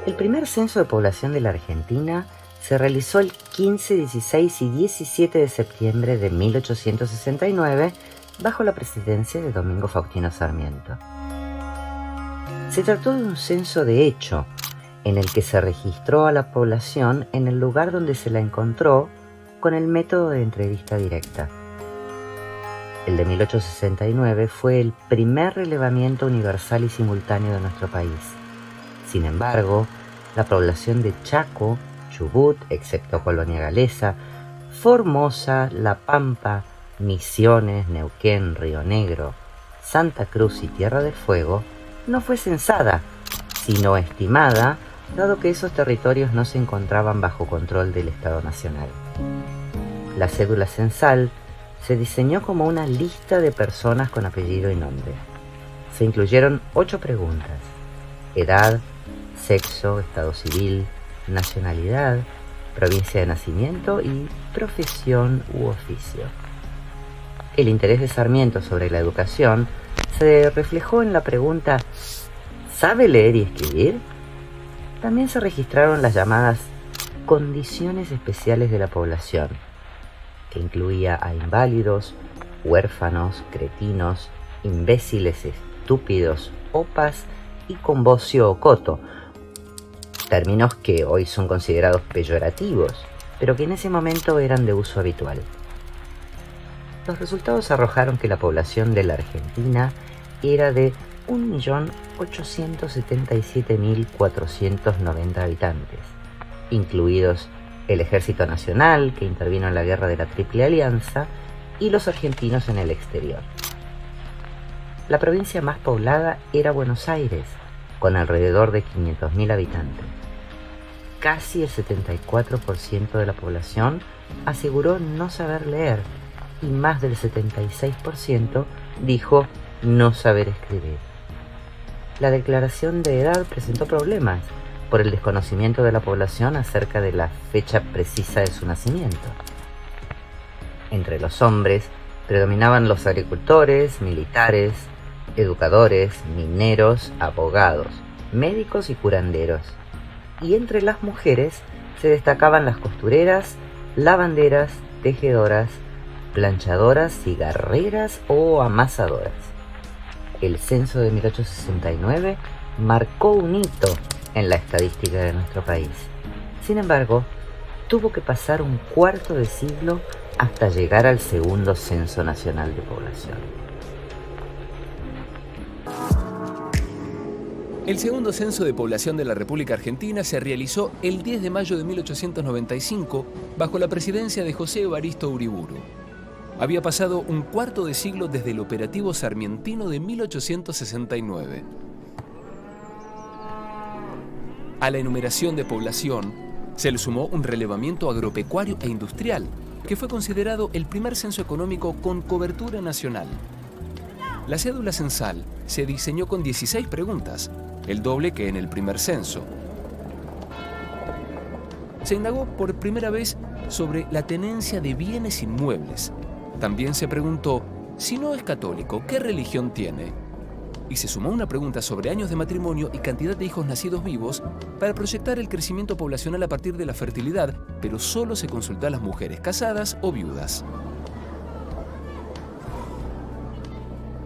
El primer censo de población de la Argentina se realizó el 15, 16 y 17 de septiembre de 1869 bajo la presidencia de Domingo Faustino Sarmiento. Se trató de un censo de hecho, en el que se registró a la población en el lugar donde se la encontró con el método de entrevista directa. El de 1869 fue el primer relevamiento universal y simultáneo de nuestro país. Sin embargo, la población de Chaco, Chubut, excepto Colonia Galesa, Formosa, La Pampa, Misiones, Neuquén, Río Negro, Santa Cruz y Tierra del Fuego no fue censada, sino estimada, dado que esos territorios no se encontraban bajo control del Estado Nacional. La cédula censal se diseñó como una lista de personas con apellido y nombre. Se incluyeron 8 preguntas: edad, sexo, estado civil, nacionalidad, provincia de nacimiento y profesión u oficio. El interés de Sarmiento sobre la educación se reflejó en la pregunta ¿sabe leer y escribir? También se registraron las llamadas condiciones especiales de la población, que incluía a inválidos, huérfanos, cretinos, imbéciles, estúpidos, opas y con bocio o coto, términos que hoy son considerados peyorativos, pero que en ese momento eran de uso habitual. Los resultados arrojaron que la población de la Argentina era de 1.877.490 habitantes, incluidos el Ejército Nacional, que intervino en la Guerra de la Triple Alianza, y los argentinos en el exterior. La provincia más poblada era Buenos Aires, con alrededor de 500.000 habitantes. Casi el 74% de la población aseguró no saber leer y más del 76% dijo no saber escribir. La declaración de edad presentó problemas por el desconocimiento de la población acerca de la fecha precisa de su nacimiento. Entre los hombres predominaban los agricultores, militares, educadores, mineros, abogados, médicos y curanderos. Y entre las mujeres se destacaban las costureras, lavanderas, tejedoras, planchadoras, cigarreras o amasadoras. El censo de 1869 marcó un hito en la estadística de nuestro país. Sin embargo, tuvo que pasar un cuarto de siglo hasta llegar al segundo Censo Nacional de Población. El segundo censo de población de la República Argentina se realizó el 10 de mayo de 1895 bajo la presidencia de José Evaristo Uriburu. Había pasado un cuarto de siglo desde el operativo sarmientino de 1869. A la enumeración de población se le sumó un relevamiento agropecuario e industrial, que fue considerado el primer censo económico con cobertura nacional. La cédula censal se diseñó con 16 preguntas, el doble que en el primer censo. Se indagó por primera vez sobre la tenencia de bienes inmuebles. También se preguntó, si no es católico, ¿qué religión tiene? Y se sumó una pregunta sobre años de matrimonio y cantidad de hijos nacidos vivos para proyectar el crecimiento poblacional a partir de la fertilidad, pero solo se consultó a las mujeres casadas o viudas.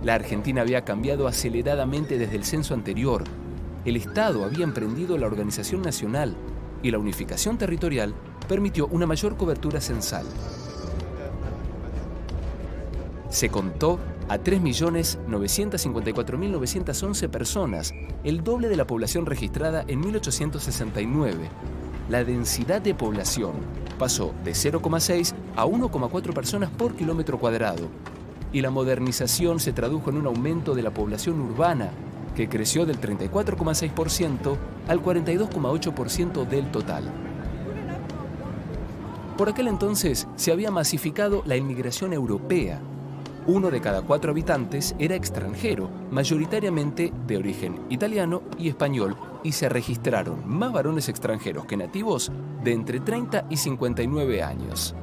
La Argentina había cambiado aceleradamente desde el censo anterior. El Estado había emprendido la organización nacional y la unificación territorial permitió una mayor cobertura censal. Se contó a 3.954.911 personas, el doble de la población registrada en 1869. La densidad de población pasó de 0,6 a 1,4 personas por kilómetro cuadrado, y la modernización se tradujo en un aumento de la población urbana, que creció del 34,6% al 42,8% del total. Por aquel entonces se había masificado la inmigración europea. 1 de cada 4 habitantes era extranjero, mayoritariamente de origen italiano y español, y se registraron más varones extranjeros que nativos de entre 30 y 59 años.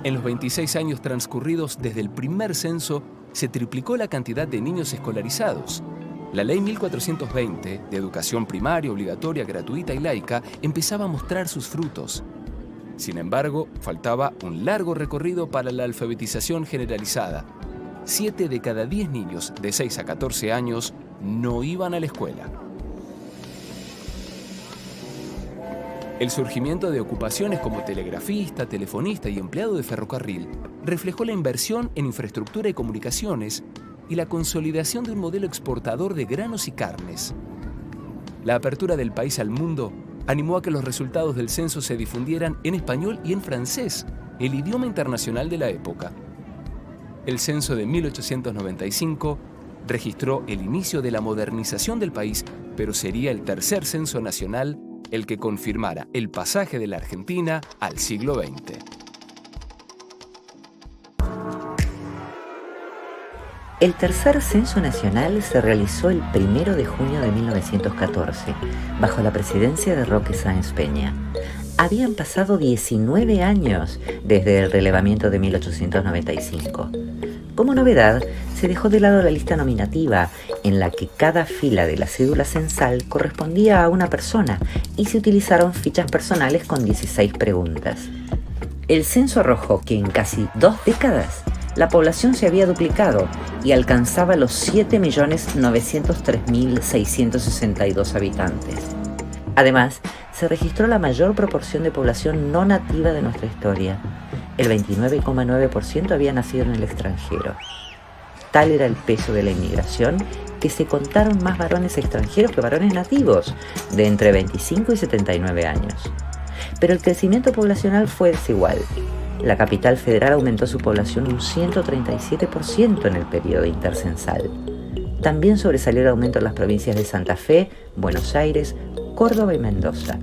En los 26 años transcurridos desde el primer censo, se triplicó la cantidad de niños escolarizados. La Ley 1420, de educación primaria, obligatoria, gratuita y laica, empezaba a mostrar sus frutos. Sin embargo, faltaba un largo recorrido para la alfabetización generalizada. 7 de cada 10 niños de 6 a 14 años no iban a la escuela. El surgimiento de ocupaciones como telegrafista, telefonista y empleado de ferrocarril reflejó la inversión en infraestructura y comunicaciones y la consolidación de un modelo exportador de granos y carnes. La apertura del país al mundo animó a que los resultados del censo se difundieran en español y en francés, el idioma internacional de la época. El censo de 1895 registró el inicio de la modernización del país, pero sería el tercer censo nacional el que confirmara el pasaje de la Argentina al siglo XX. El tercer censo nacional se realizó el 1 de junio de 1914, bajo la presidencia de Roque Sáenz Peña. Habían pasado 19 años desde el relevamiento de 1895. Como novedad, se dejó de lado la lista nominativa, en la que cada fila de la cédula censal correspondía a una persona, y se utilizaron fichas personales con 16 preguntas. El censo arrojó que en casi 2 décadas la población se había duplicado y alcanzaba los 7.903.662 habitantes. Además, se registró la mayor proporción de población no nativa de nuestra historia. El 29,9% había nacido en el extranjero. Tal era el peso de la inmigración que se contaron más varones extranjeros que varones nativos, de entre 25 y 79 años. Pero el crecimiento poblacional fue desigual. La capital federal aumentó su población un 137% en el periodo intercensal. También sobresalió el aumento en las provincias de Santa Fe, Buenos Aires, Córdoba y Mendoza.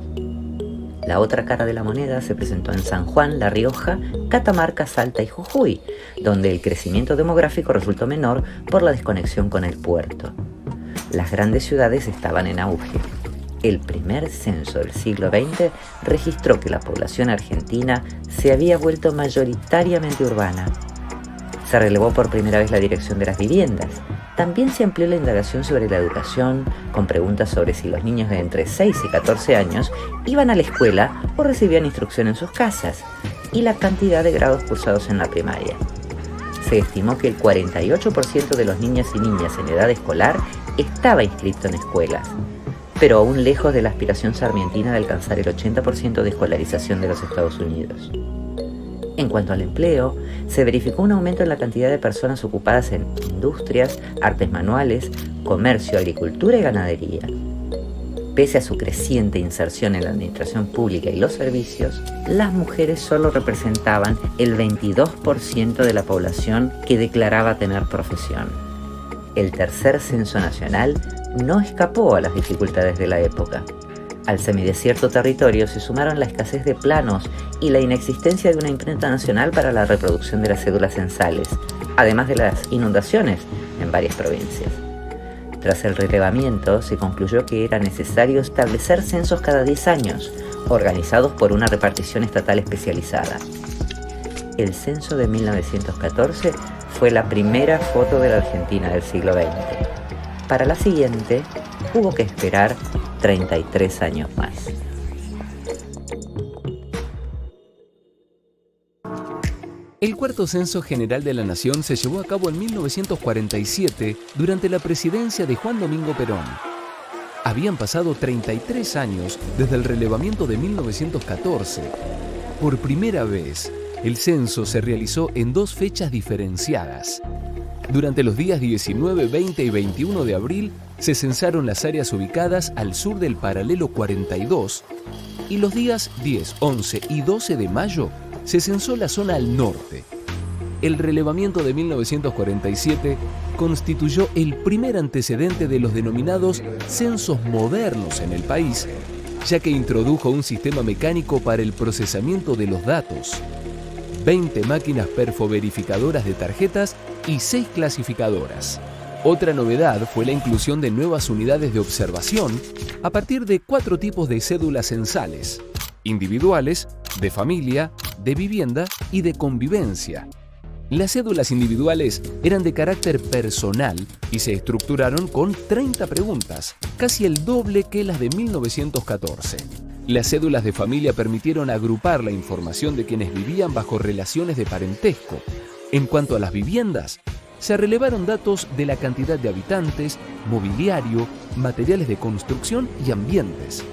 La otra cara de la moneda se presentó en San Juan, La Rioja, Catamarca, Salta y Jujuy, donde el crecimiento demográfico resultó menor por la desconexión con el puerto. Las grandes ciudades estaban en auge. El primer censo del siglo XX registró que la población argentina se había vuelto mayoritariamente urbana. Se relevó por primera vez la dirección de las viviendas. También se amplió la indagación sobre la educación, con preguntas sobre si los niños de entre 6 y 14 años iban a la escuela o recibían instrucción en sus casas, y la cantidad de grados cursados en la primaria. Se estimó que el 48% de los niños y niñas en edad escolar estaba inscrito en escuelas, pero aún lejos de la aspiración sarmientina de alcanzar el 80% de escolarización de los Estados Unidos. En cuanto al empleo, se verificó un aumento en la cantidad de personas ocupadas en industrias, artes manuales, comercio, agricultura y ganadería. Pese a su creciente inserción en la administración pública y los servicios, las mujeres solo representaban el 22% de la población que declaraba tener profesión. El tercer censo nacional no escapó a las dificultades de la época. Al semidesierto territorio se sumaron la escasez de planos y la inexistencia de una imprenta nacional para la reproducción de las cédulas censales, además de las inundaciones en varias provincias. Tras el relevamiento, se concluyó que era necesario establecer censos cada 10 años, organizados por una repartición estatal especializada. El censo de 1914 fue la primera foto de la Argentina del siglo XX. Para la siguiente, hubo que esperar 33 años más. El cuarto censo general de la Nación se llevó a cabo en 1947 durante la presidencia de Juan Domingo Perón. Habían pasado 33 años desde el relevamiento de 1914. Por primera vez, el censo se realizó en 2 fechas diferenciadas. Durante los días 19, 20 y 21 de abril se censaron las áreas ubicadas al sur del paralelo 42 y los días 10, 11 y 12 de mayo se censó la zona al norte. El relevamiento de 1947 constituyó el primer antecedente de los denominados censos modernos en el país, ya que introdujo un sistema mecánico para el procesamiento de los datos, 20 máquinas perfoverificadoras de tarjetas y 6 clasificadoras. Otra novedad fue la inclusión de nuevas unidades de observación a partir de 4 tipos de cédulas censales: individuales, de familia, de vivienda y de convivencia. Las cédulas individuales eran de carácter personal y se estructuraron con 30 preguntas, casi el doble que las de 1914. Las cédulas de familia permitieron agrupar la información de quienes vivían bajo relaciones de parentesco. En cuanto a las viviendas, se relevaron datos de la cantidad de habitantes, mobiliario, materiales de construcción y ambientes.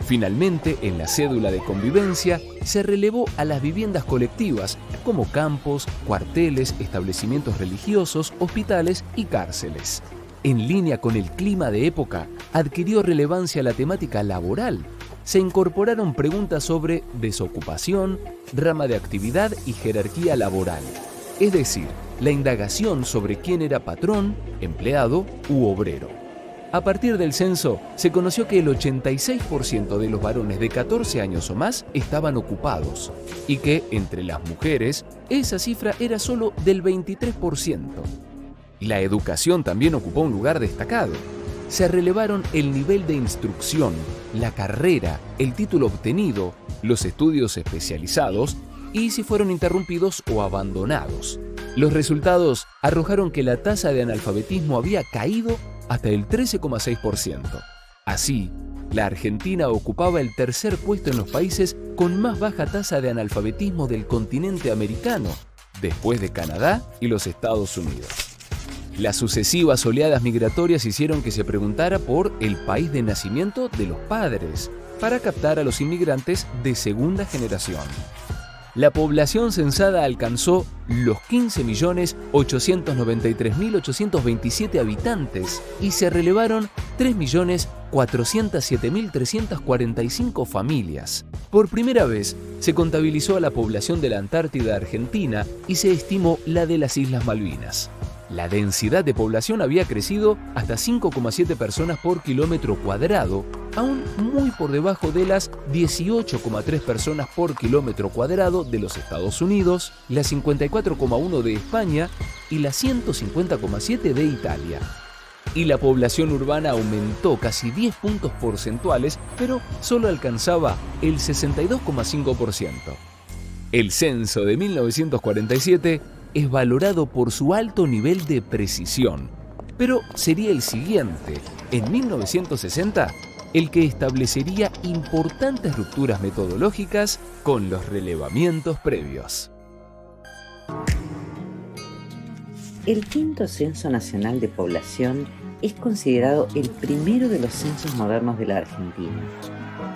Finalmente, en la cédula de convivencia, se relevó a las viviendas colectivas, como campos, cuarteles, establecimientos religiosos, hospitales y cárceles. En línea con el clima de época, adquirió relevancia la temática laboral. Se incorporaron preguntas sobre desocupación, rama de actividad y jerarquía laboral. Es decir, la indagación sobre quién era patrón, empleado u obrero. A partir del censo, se conoció que el 86% de los varones de 14 años o más estaban ocupados y que, entre las mujeres, esa cifra era solo del 23%. La educación también ocupó un lugar destacado. Se relevaron el nivel de instrucción, la carrera, el título obtenido, los estudios especializados y si fueron interrumpidos o abandonados. Los resultados arrojaron que la tasa de analfabetismo había caído hasta el 13,6%. Así, la Argentina ocupaba el tercer puesto en los países con más baja tasa de analfabetismo del continente americano, después de Canadá y los Estados Unidos. Las sucesivas oleadas migratorias hicieron que se preguntara por el país de nacimiento de los padres, para captar a los inmigrantes de segunda generación. La población censada alcanzó los 15.893.827 habitantes y se relevaron 3.407.345 familias. Por primera vez se contabilizó a la población de la Antártida Argentina y se estimó la de las Islas Malvinas. La densidad de población había crecido hasta 5,7 personas por kilómetro cuadrado, aún muy por debajo de las 18,3 personas por kilómetro cuadrado de los Estados Unidos, las 54,1 de España y las 150,7 de Italia. Y la población urbana aumentó casi 10 puntos porcentuales, pero solo alcanzaba el 62,5%. El censo de 1947 es valorado por su alto nivel de precisión, pero sería el siguiente, en 1960, el que establecería importantes rupturas metodológicas con los relevamientos previos. El quinto Censo Nacional de Población es considerado el primero de los censos modernos de la Argentina.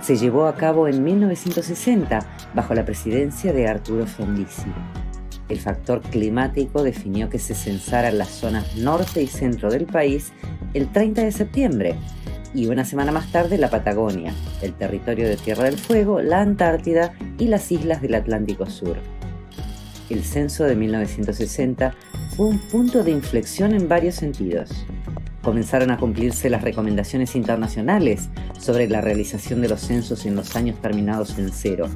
Se llevó a cabo en 1960 bajo la presidencia de Arturo Frondizi. El factor climático definió que se censaran las zonas norte y centro del país el 30 de septiembre y una semana más tarde la Patagonia, el territorio de Tierra del Fuego, la Antártida y las islas del Atlántico Sur. El censo de 1960 fue un punto de inflexión en varios sentidos. Comenzaron a cumplirse las recomendaciones internacionales sobre la realización de los censos en los años terminados en cero,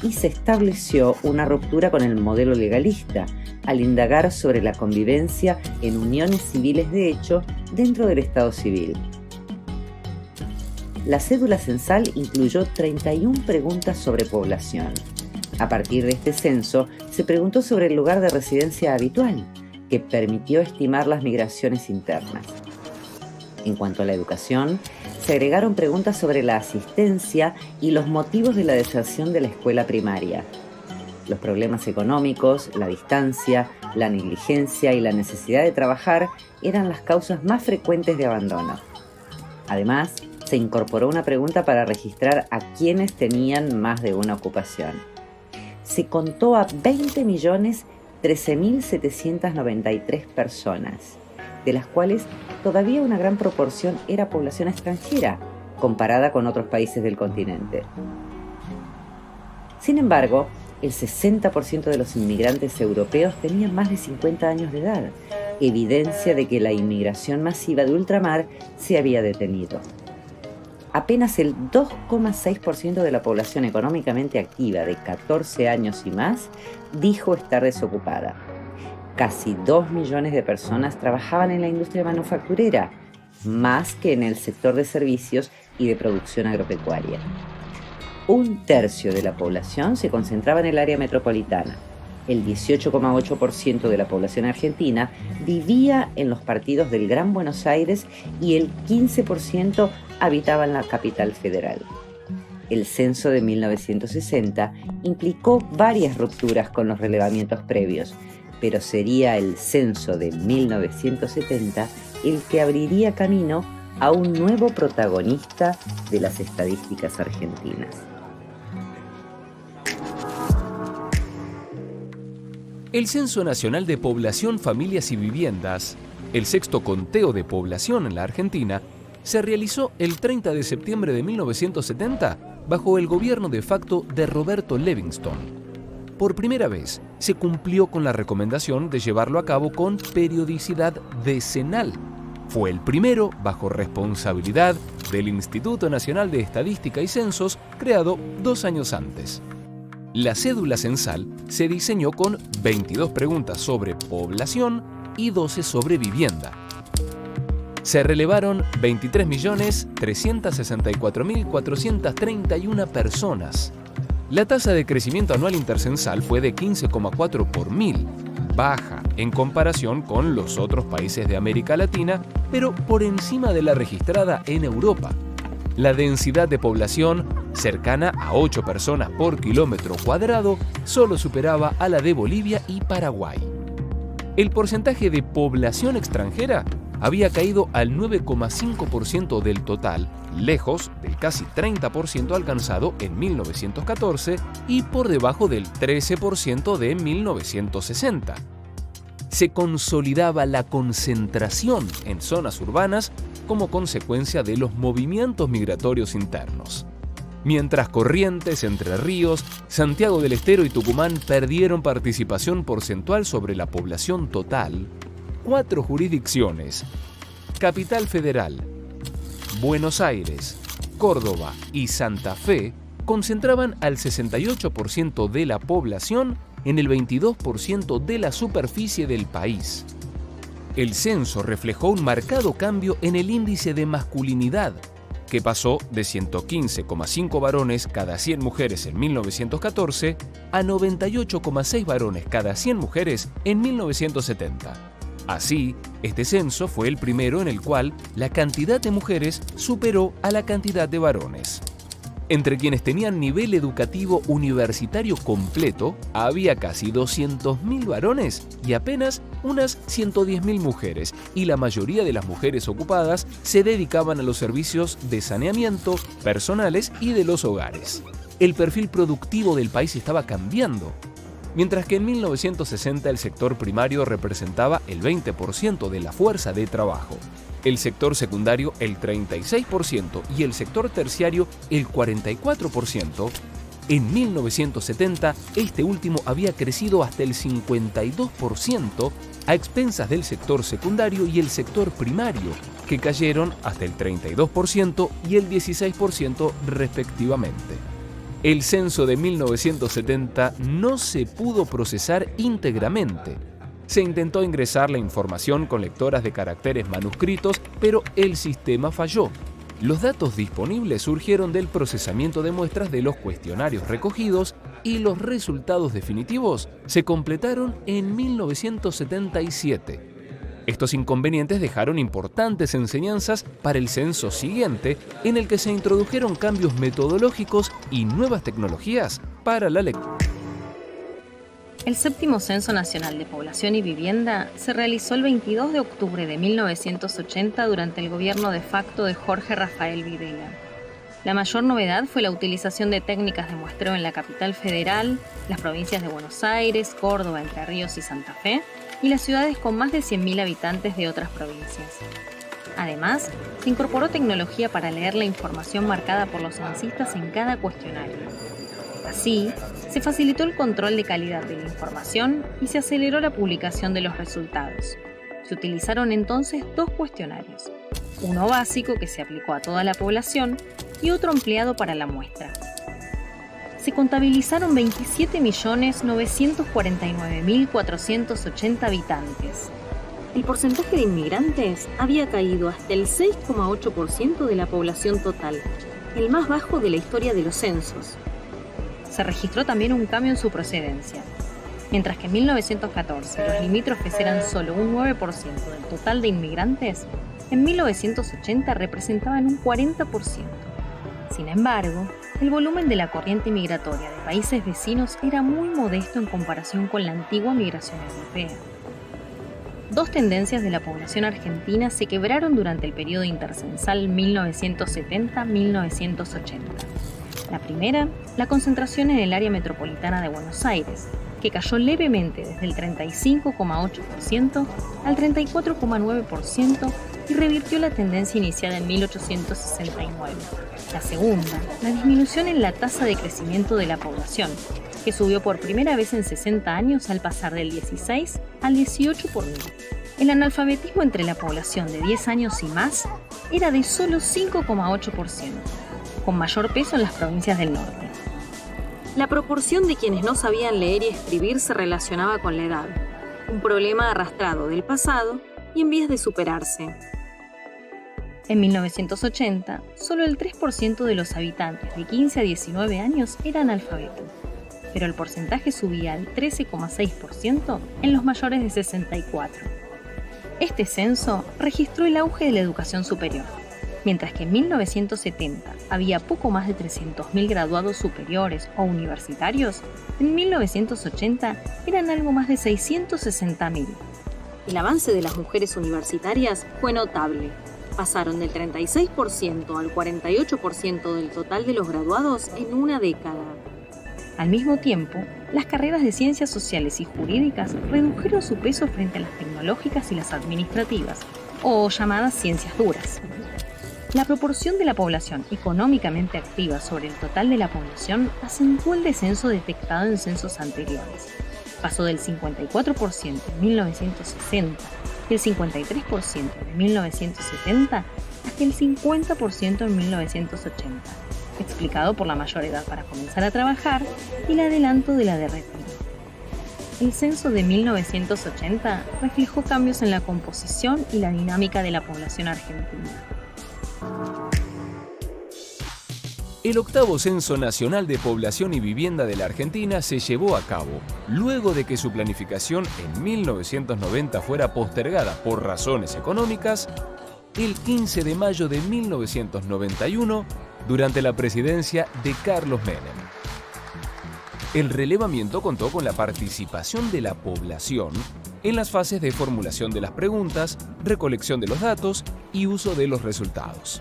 y se estableció una ruptura con el modelo legalista al indagar sobre la convivencia en uniones civiles de hecho dentro del Estado civil. La cédula censal incluyó 31 preguntas sobre población. A partir de este censo, se preguntó sobre el lugar de residencia habitual, que permitió estimar las migraciones internas. En cuanto a la educación, se agregaron preguntas sobre la asistencia y los motivos de la deserción de la escuela primaria. Los problemas económicos, la distancia, la negligencia y la necesidad de trabajar eran las causas más frecuentes de abandono. Además, se incorporó una pregunta para registrar a quienes tenían más de una ocupación. Se contó a 20.013.793 personas, de las cuales todavía una gran proporción era población extranjera, comparada con otros países del continente. Sin embargo, el 60% de los inmigrantes europeos tenían más de 50 años de edad, evidencia de que la inmigración masiva de ultramar se había detenido. Apenas el 2,6% de la población económicamente activa de 14 años y más dijo estar desocupada. Casi 2 millones de personas trabajaban en la industria manufacturera, más que en el sector de servicios y de producción agropecuaria. Un tercio de la población se concentraba en el área metropolitana. El 18,8% de la población argentina vivía en los partidos del Gran Buenos Aires y el 15% habitaba en la capital federal. El censo de 1960 implicó varias rupturas con los relevamientos previos, pero sería el censo de 1970 el que abriría camino a un nuevo protagonista de las estadísticas argentinas. El Censo Nacional de Población, Familias y Viviendas, el sexto conteo de población en la Argentina, se realizó el 30 de septiembre de 1970 bajo el gobierno de facto de Roberto Levingston. Por primera vez, se cumplió con la recomendación de llevarlo a cabo con periodicidad decenal. Fue el primero bajo responsabilidad del Instituto Nacional de Estadística y Censos, creado 2 años antes. La cédula censal se diseñó con 22 preguntas sobre población y 12 sobre vivienda. Se relevaron 23.364.431 personas. La tasa de crecimiento anual intercensal fue de 15,4 por mil, baja en comparación con los otros países de América Latina, pero por encima de la registrada en Europa. La densidad de población, cercana a 8 personas por kilómetro cuadrado, solo superaba a la de Bolivia y Paraguay. El porcentaje de población extranjera había caído al 9,5% del total, lejos del casi 30% alcanzado en 1914 y por debajo del 13% de 1960. Se consolidaba la concentración en zonas urbanas como consecuencia de los movimientos migratorios internos. Mientras Corrientes, Entre Ríos, Santiago del Estero y Tucumán perdieron participación porcentual sobre la población total, 4 jurisdicciones, Capital Federal, Buenos Aires, Córdoba y Santa Fe, concentraban al 68% de la población en el 22% de la superficie del país. El censo reflejó un marcado cambio en el índice de masculinidad, que pasó de 115,5 varones cada 100 mujeres en 1914 a 98,6 varones cada 100 mujeres en 1970. Así, este censo fue el primero en el cual la cantidad de mujeres superó a la cantidad de varones. Entre quienes tenían nivel educativo universitario completo, había casi 200.000 varones y apenas unas 110.000 mujeres, y la mayoría de las mujeres ocupadas se dedicaban a los servicios de saneamiento, personales y de los hogares. El perfil productivo del país estaba cambiando. Mientras que en 1960 el sector primario representaba el 20% de la fuerza de trabajo, el sector secundario el 36% y el sector terciario el 44%, en 1970 este último había crecido hasta el 52% a expensas del sector secundario y el sector primario, que cayeron hasta el 32% y el 16% respectivamente. El censo de 1970 no se pudo procesar íntegramente. Se intentó ingresar la información con lectoras de caracteres manuscritos, pero el sistema falló. Los datos disponibles surgieron del procesamiento de muestras de los cuestionarios recogidos y los resultados definitivos se completaron en 1977. Estos inconvenientes dejaron importantes enseñanzas para el censo siguiente, en el que se introdujeron cambios metodológicos y nuevas tecnologías para la lectura. El séptimo Censo Nacional de Población y Vivienda se realizó el 22 de octubre de 1980 durante el gobierno de facto de Jorge Rafael Videla. La mayor novedad fue la utilización de técnicas de muestreo en la capital federal, las provincias de Buenos Aires, Córdoba, Entre Ríos y Santa Fe, y las ciudades con más de 100.000 habitantes de otras provincias. Además, se incorporó tecnología para leer la información marcada por los censistas en cada cuestionario. Así, se facilitó el control de calidad de la información y se aceleró la publicación de los resultados. Se utilizaron entonces 2 cuestionarios, uno básico que se aplicó a toda la población y otro ampliado para la muestra. Se contabilizaron 27.949.480 habitantes. El porcentaje de inmigrantes había caído hasta el 6,8% de la población total, el más bajo de la historia de los censos. Se registró también un cambio en su procedencia. Mientras que en 1914 los limítrofes eran solo un 9% del total de inmigrantes, en 1980 representaban un 40%. Sin embargo, el volumen de la corriente migratoria de países vecinos era muy modesto en comparación con la antigua migración europea. Dos tendencias de la población argentina se quebraron durante el periodo intercensal 1970-1980. La primera, la concentración en el área metropolitana de Buenos Aires, que cayó levemente desde el 35,8% al 34,9% y revirtió la tendencia iniciada en 1869. La segunda, la disminución en la tasa de crecimiento de la población, que subió por primera vez en 60 años al pasar del 16 al 18 por mil. El analfabetismo entre la población de 10 años y más era de solo 5,8%, con mayor peso en las provincias del norte. La proporción de quienes no sabían leer y escribir se relacionaba con la edad, un problema arrastrado del pasado y en vías de superarse. En 1980, solo el 3% de los habitantes de 15 a 19 años eran analfabetos, pero el porcentaje subía al 13,6% en los mayores de 64. Este censo registró el auge de la educación superior. Mientras que en 1970 había poco más de 300.000 graduados superiores o universitarios, en 1980 eran algo más de 660.000. El avance de las mujeres universitarias fue notable. Pasaron del 36% al 48% del total de los graduados en una década. Al mismo tiempo, las carreras de ciencias sociales y jurídicas redujeron su peso frente a las tecnológicas y las administrativas, o llamadas ciencias duras. La proporción de la población económicamente activa sobre el total de la población acentuó el descenso detectado en censos anteriores. Pasó del 54% en 1960 y el 53% en 1970 hasta el 50% en 1980, explicado por la mayor edad para comenzar a trabajar y el adelanto de la de retiro. El censo de 1980 reflejó cambios en la composición y la dinámica de la población argentina. El octavo Censo Nacional de Población y Vivienda de la Argentina se llevó a cabo luego de que su planificación en 1990 fuera postergada por razones económicas el 15 de mayo de 1991 durante la presidencia de Carlos Menem. El relevamiento contó con la participación de la población en las fases de formulación de las preguntas, recolección de los datos y uso de los resultados.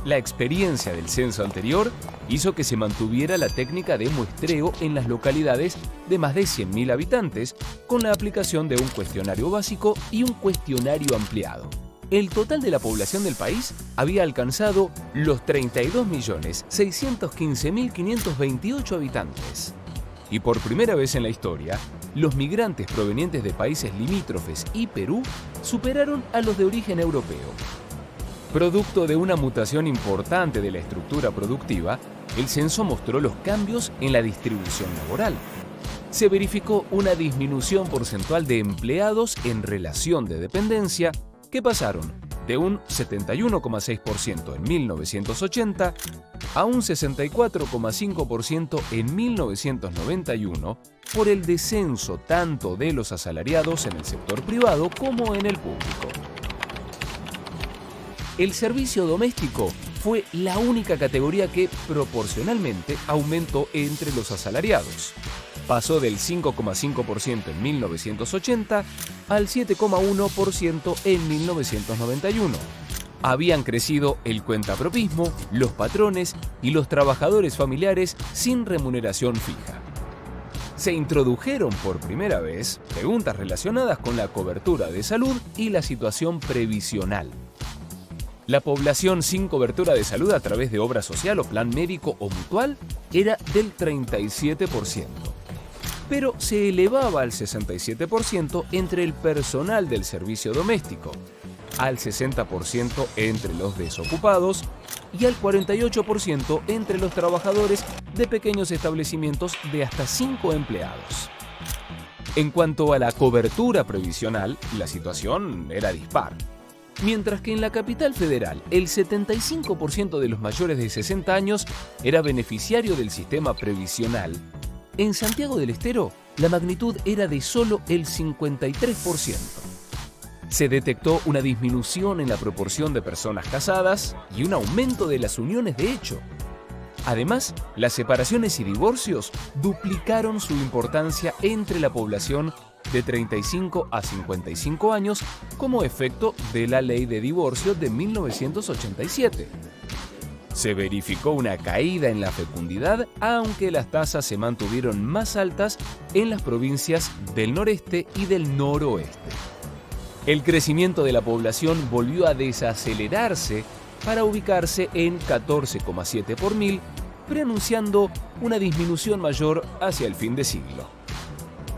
La experiencia del censo anterior hizo que se mantuviera la técnica de muestreo en las localidades de más de 100.000 habitantes, con la aplicación de un cuestionario básico y un cuestionario ampliado. El total de la población del país había alcanzado los 32.615.528 habitantes. Y por primera vez en la historia, los migrantes provenientes de países limítrofes y Perú superaron a los de origen europeo. Producto de una mutación importante de la estructura productiva, el censo mostró los cambios en la distribución laboral. Se verificó una disminución porcentual de empleados en relación de dependencia que pasaron de un 71,6% en 1980 a un 64,5% en 1991 por el descenso tanto de los asalariados en el sector privado como en el público. El servicio doméstico fue la única categoría que proporcionalmente aumentó entre los asalariados. Pasó del 5,5% en 1980 al 7,1% en 1991. Habían crecido el cuentapropismo, los patrones y los trabajadores familiares sin remuneración fija. Se introdujeron por primera vez preguntas relacionadas con la cobertura de salud y la situación previsional. La población sin cobertura de salud a través de obra social o plan médico o mutual era del 37%, pero se elevaba al 67% entre el personal del servicio doméstico, al 60% entre los desocupados y al 48% entre los trabajadores de pequeños establecimientos de hasta 5 empleados. En cuanto a la cobertura previsional, la situación era dispar. Mientras que en la capital federal el 75% de los mayores de 60 años era beneficiario del sistema previsional, en Santiago del Estero la magnitud era de solo el 53%. Se detectó una disminución en la proporción de personas casadas y un aumento de las uniones de hecho. Además, las separaciones y divorcios duplicaron su importancia entre la población de 35 a 55 años como efecto de la Ley de Divorcio de 1987. Se verificó una caída en la fecundidad, aunque las tasas se mantuvieron más altas en las provincias del noreste y del noroeste. El crecimiento de la población volvió a desacelerarse para ubicarse en 14,7 por mil, preanunciando una disminución mayor hacia el fin de siglo.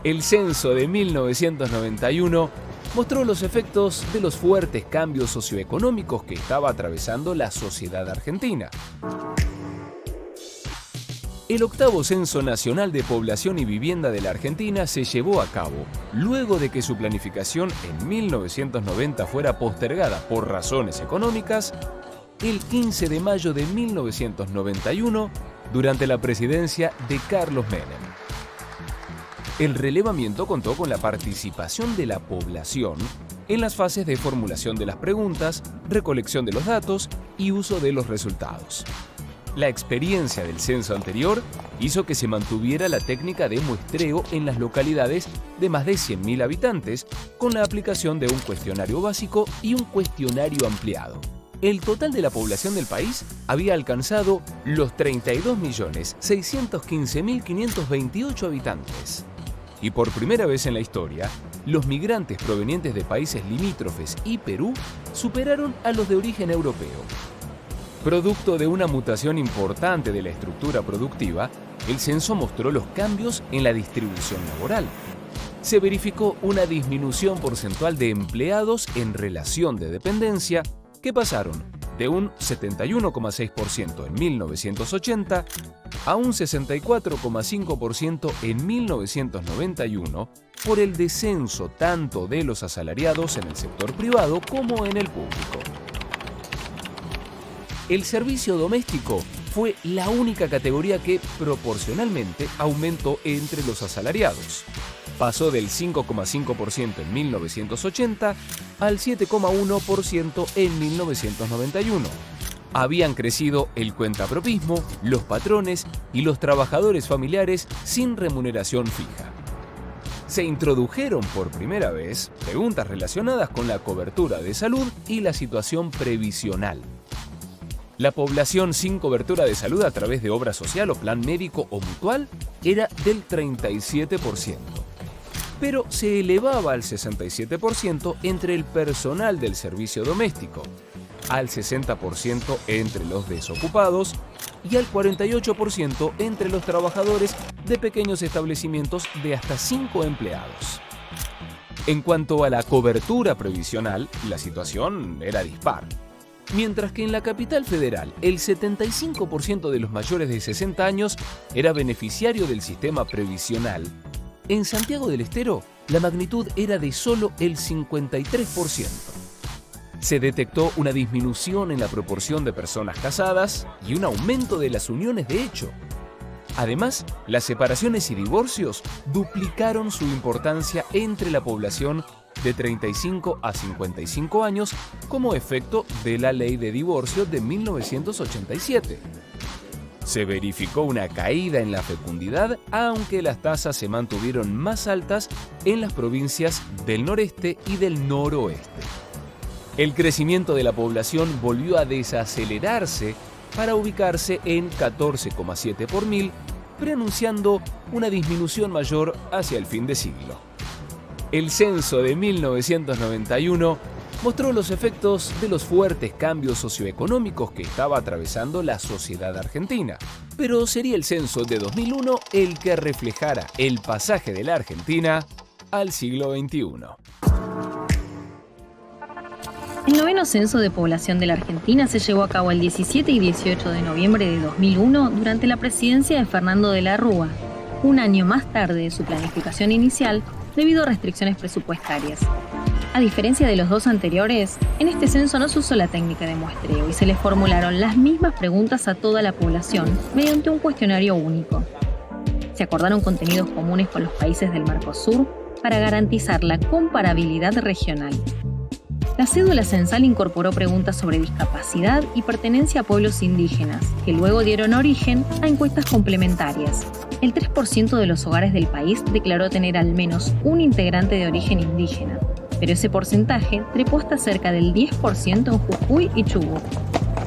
El censo de 1991 mostró los efectos de los fuertes cambios socioeconómicos que estaba atravesando la sociedad argentina. El octavo Censo Nacional de Población y Vivienda de la Argentina se llevó a cabo luego de que su planificación en 1990 fuera postergada por razones económicas el 15 de mayo de 1991 durante la presidencia de Carlos Menem. El relevamiento contó con la participación de la población en las fases de formulación de las preguntas, recolección de los datos y uso de los resultados. La experiencia del censo anterior hizo que se mantuviera la técnica de muestreo en las localidades de más de 100.000 habitantes, con la aplicación de un cuestionario básico y un cuestionario ampliado. El total de la población del país había alcanzado los 32.615.528 habitantes. Y por primera vez en la historia, los migrantes provenientes de países limítrofes y Perú superaron a los de origen europeo. Producto de una mutación importante de la estructura productiva, el censo mostró los cambios en la distribución laboral. Se verificó una disminución porcentual de empleados en relación de dependencia que pasaron de un 71,6% en 1980 a un 64,5% en 1991 por el descenso tanto de los asalariados en el sector privado como en el público. El servicio doméstico fue la única categoría que proporcionalmente aumentó entre los asalariados. Pasó del 5,5% en 1980 al 7,1% en 1991. Habían crecido el cuentapropismo, los patrones y los trabajadores familiares sin remuneración fija. Se introdujeron por primera vez preguntas relacionadas con la cobertura de salud y la situación previsional. La población sin cobertura de salud a través de obra social o plan médico o mutual era del 37%. Pero se elevaba al 67% entre el personal del servicio doméstico, al 60% entre los desocupados y al 48% entre los trabajadores de pequeños establecimientos de hasta 5 empleados. En cuanto a la cobertura previsional, la situación era dispar. Mientras que en la capital federal el 75% de los mayores de 60 años era beneficiario del sistema previsional, en Santiago del Estero la magnitud era de solo el 53%. Se detectó una disminución en la proporción de personas casadas y un aumento de las uniones de hecho. Además, las separaciones y divorcios duplicaron su importancia entre la población de 35 a 55 años como efecto de la Ley de Divorcio de 1987. Se verificó una caída en la fecundidad, aunque las tasas se mantuvieron más altas en las provincias del noreste y del noroeste. El crecimiento de la población volvió a desacelerarse para ubicarse en 14,7 por mil, preanunciando una disminución mayor hacia el fin de siglo. El censo de 1991 mostró los efectos de los fuertes cambios socioeconómicos que estaba atravesando la sociedad argentina, pero sería el censo de 2001 el que reflejara el pasaje de la Argentina al siglo XXI. El noveno censo de población de la Argentina se llevó a cabo el 17 y 18 de noviembre de 2001 durante la presidencia de Fernando de la Rúa, un año más tarde de su planificación inicial debido a restricciones presupuestarias. A diferencia de los dos anteriores, en este censo no se usó la técnica de muestreo y se le formularon las mismas preguntas a toda la población mediante un cuestionario único. Se acordaron contenidos comunes con los países del Mercosur para garantizar la comparabilidad regional. La cédula censal incorporó preguntas sobre discapacidad y pertenencia a pueblos indígenas, que luego dieron origen a encuestas complementarias. El 3% de los hogares del país declaró tener al menos un integrante de origen indígena, pero ese porcentaje trepó hasta cerca del 10% en Jujuy y Chubut.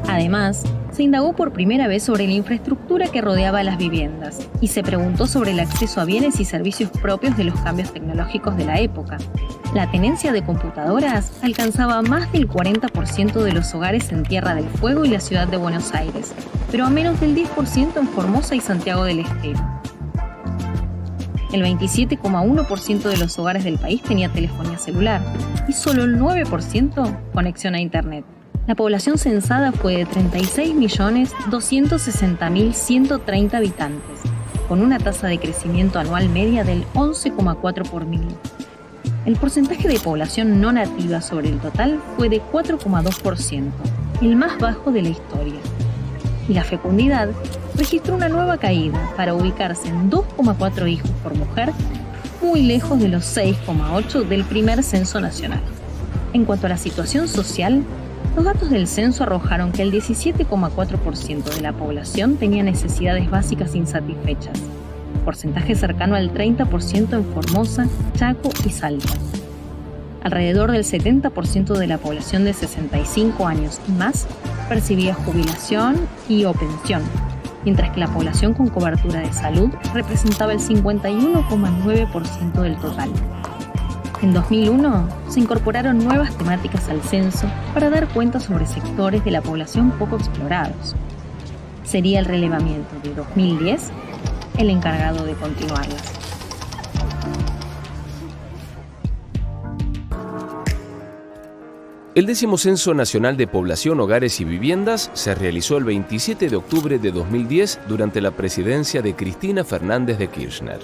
Además, se indagó por primera vez sobre la infraestructura que rodeaba las viviendas y se preguntó sobre el acceso a bienes y servicios propios de los cambios tecnológicos de la época. La tenencia de computadoras alcanzaba más del 40% de los hogares en Tierra del Fuego y la ciudad de Buenos Aires, pero a menos del 10% en Formosa y Santiago del Estero. El 27,1% de los hogares del país tenía telefonía celular y solo el 9% conexión a Internet. La población censada fue de 36.260.130 habitantes, con una tasa de crecimiento anual media del 11,4 por mil. El porcentaje de población no nativa sobre el total fue de 4,2%, el más bajo de la historia. Y la fecundidad registró una nueva caída para ubicarse en 2,4 hijos por mujer, muy lejos de los 6,8 del primer censo nacional. En cuanto a la situación social, los datos del censo arrojaron que el 17,4% de la población tenía necesidades básicas insatisfechas, porcentaje cercano al 30% en Formosa, Chaco y Salta. Alrededor del 70% de la población de 65 años y más percibía jubilación o pensión, mientras que la población con cobertura de salud representaba el 51,9% del total. En 2001 se incorporaron nuevas temáticas al censo para dar cuenta sobre sectores de la población poco explorados. Sería el relevamiento de 2010 el encargado de continuarlas. El 10º Censo Nacional de Población, Hogares y Viviendas se realizó el 27 de octubre de 2010 durante la presidencia de Cristina Fernández de Kirchner.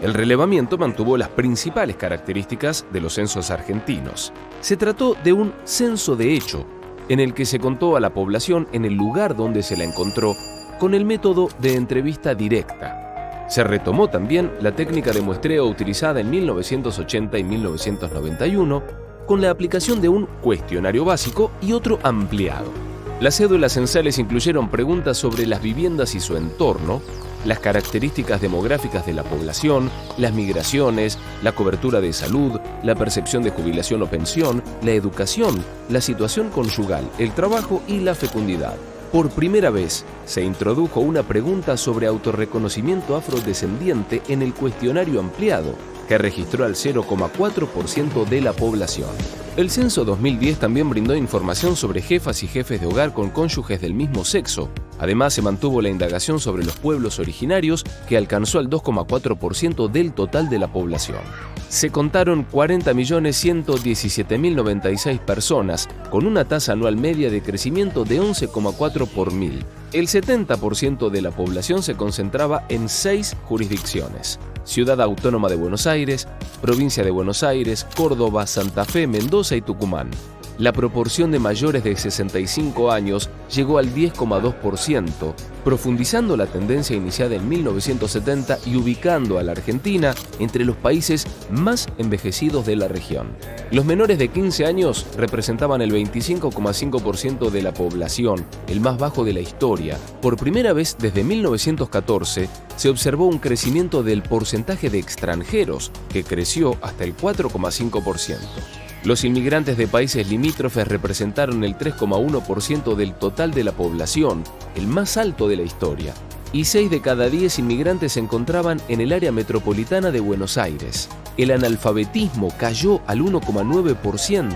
El relevamiento mantuvo las principales características de los censos argentinos. Se trató de un censo de hecho, en el que se contó a la población en el lugar donde se la encontró, con el método de entrevista directa. Se retomó también la técnica de muestreo utilizada en 1980 y 1991, con la aplicación de un cuestionario básico y otro ampliado. Las cédulas censales incluyeron preguntas sobre las viviendas y su entorno, las características demográficas de la población, las migraciones, la cobertura de salud, la percepción de jubilación o pensión, la educación, la situación conyugal, el trabajo y la fecundidad. Por primera vez, se introdujo una pregunta sobre autorreconocimiento afrodescendiente en el cuestionario ampliado, que registró al 0,4% de la población. El censo 2010 también brindó información sobre jefas y jefes de hogar con cónyuges del mismo sexo. Además, se mantuvo la indagación sobre los pueblos originarios, que alcanzó al 2,4% del total de la población. Se contaron 40.117.096 personas, con una tasa anual media de crecimiento de 11,4 por mil. El 70% de la población se concentraba en 6 jurisdicciones: Ciudad Autónoma de Buenos Aires, Provincia de Buenos Aires, Córdoba, Santa Fe, Mendoza y Tucumán. La proporción de mayores de 65 años llegó al 10,2%, profundizando la tendencia iniciada en 1970 y ubicando a la Argentina entre los países más envejecidos de la región. Los menores de 15 años representaban el 25,5% de la población, el más bajo de la historia. Por primera vez desde 1914 se observó un crecimiento del porcentaje de extranjeros, que creció hasta el 4,5%. Los inmigrantes de países limítrofes representaron el 3,1% del total de la población, el más alto de la historia, y 6 de cada 10 inmigrantes se encontraban en el área metropolitana de Buenos Aires. El analfabetismo cayó al 1,9%.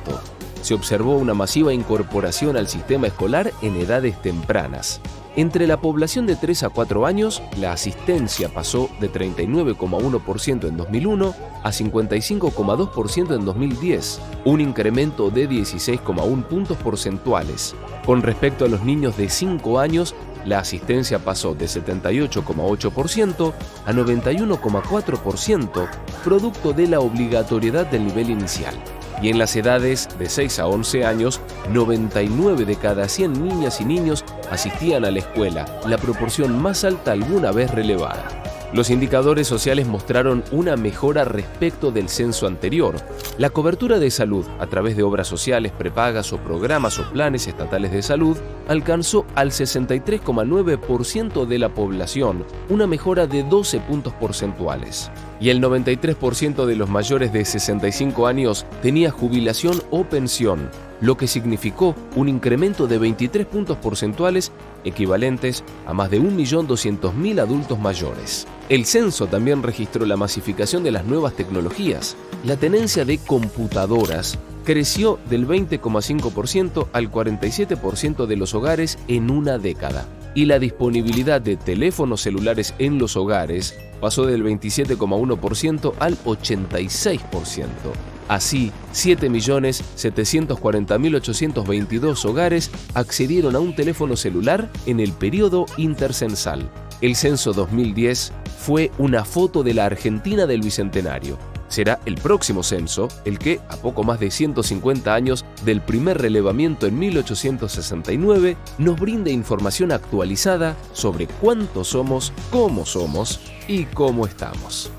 Se observó una masiva incorporación al sistema escolar en edades tempranas. Entre la población de 3 a 4 años, la asistencia pasó de 39,1% en 2001 a 55,2% en 2010, un incremento de 16,1 puntos porcentuales. Con respecto a los niños de 5 años, la asistencia pasó de 78,8% a 91,4%, producto de la obligatoriedad del nivel inicial. Y en las edades de 6 a 11 años, 99 de cada 100 niñas y niños asistían a la escuela, la proporción más alta alguna vez relevada. Los indicadores sociales mostraron una mejora respecto del censo anterior. La cobertura de salud a través de obras sociales, prepagas o programas o planes estatales de salud alcanzó al 63,9% de la población, una mejora de 12 puntos porcentuales. Y el 93% de los mayores de 65 años tenía jubilación o pensión, lo que significó un incremento de 23 puntos porcentuales equivalentes a más de 1.200.000 adultos mayores. El censo también registró la masificación de las nuevas tecnologías. La tenencia de computadoras creció del 20,5% al 47% de los hogares en una década. Y la disponibilidad de teléfonos celulares en los hogares pasó del 27,1% al 86%. Así, 7.740.822 hogares accedieron a un teléfono celular en el periodo intercensal. El censo 2010 fue una foto de la Argentina del Bicentenario. Será el próximo censo el que, a poco más de 150 años del primer relevamiento en 1869, nos brinde información actualizada sobre cuántos somos y cómo estamos.